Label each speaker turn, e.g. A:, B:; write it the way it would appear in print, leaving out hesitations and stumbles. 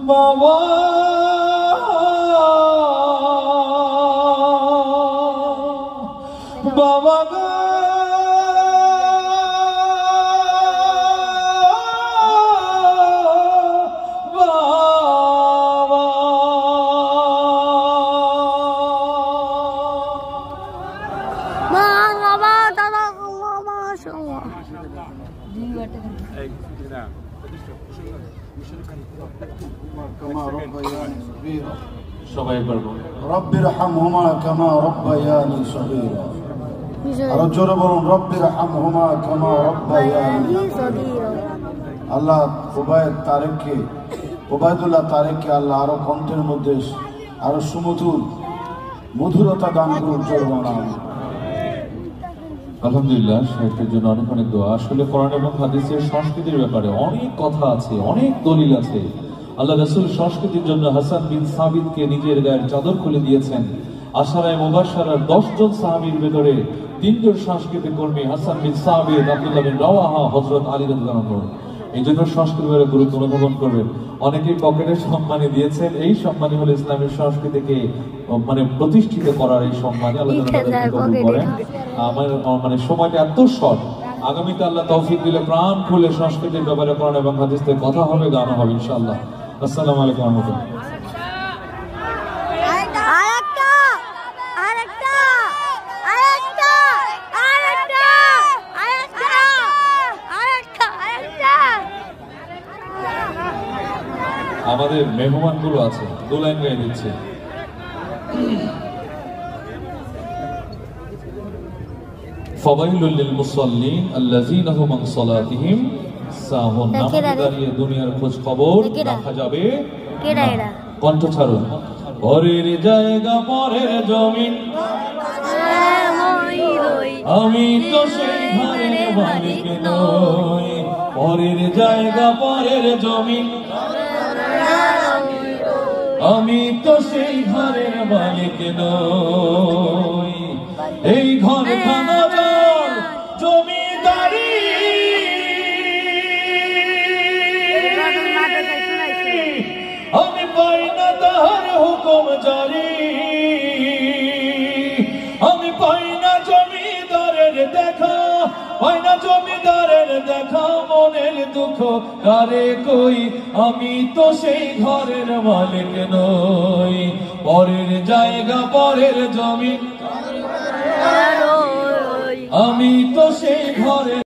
A: বাবা বাবা গো বাবা
B: বাবা দাদা বাবা
A: সবাই পারবো
C: রব্বির হামহুমা কামা রব্বায়ানি সগীরা আরো জোরে বলুন রব্বির হামহুমা কামা রব্বায়ানি সগীরা। আল্লাহ ওবায়দুল্লাহ তারেককে আল্লাহ আরো কণ্ঠের মধ্যে আরো মধুরতা দান করুন। জোরে বলুন
A: আলহামদুলিল্লাহ। সাহিত্যের জন্য অনেক অনেক দোয়া। আসলে কোরআন এবং হাদিসের সংস্কৃতির ব্যাপারে অনেক কথা আছে, অনেক দলিল আছে। আল্লাহ রাসূল সংস্কৃতির জন্য হাসান বিন সাবিতকে নিজের গায়ের চাদর খুলে দিয়েছেন। আশারায়ে মুবাশশারার 10 জন সাহাবীর ভেতরে 3 জন সাংস্কৃতিক কর্মী হাসান বিন সাবিত, আব্দুল্লাহ বিন রাওয়াহা, হযরত আলী রাদিয়াল্লাহু আনহু। এই জন্য সংস্কৃতির গুরুত্ব অনুধাবন করবেন। অনেকেই পকেটে সম্মানী দিয়েছেন। এই সম্মানী হলো ইসলামের সংস্কৃতিকে প্রতিষ্ঠিত করার এই সম্মানী। আল্লাহ করেন। সময়টা এত শর্ট, আগামীতে আল্লাহ তৌফিক দিলে প্রাণ খুলে সংস্কৃতির ব্যাপারে কোরআন এবং হাদিসে কথা হবে, গান হবে ইনশাআল্লাহ। আসসালামু আলাইকুম ওয়া রাহমাতুল্লাহ। আমাদের মেহমানগুলো আছে, দু লাইন গায়ে দিচ্ছে। ফাওয়াইলুল লিল মুসাল্লিন আল্লাযীনা হুম আন সালাতিহিম সাহুন। নামাজে দাঁড়িয়ে দুনিয়ার খোঁজ খবর রাখা যাবে না। কণ্ঠ ছাড়ুন। পরের জায়গা পরের জমিন, আমি তো সেই ঘরের মালিক নই। পরের জায়গা পরের জমিন, আমি তো সেই ঘরের মালিক নই। এই ঘর খানা জমিদারি আমি পাই না তাহার হুকুম জারি। আমি পাই না জমিদারের দেখা, পাই না জমিদারের দেখা, মনের দুঃখ কারে কই। আমি তো সেই ঘরের মালিক নই। পরের জায়গা পরের জমি, আমি তো সেই ঘরে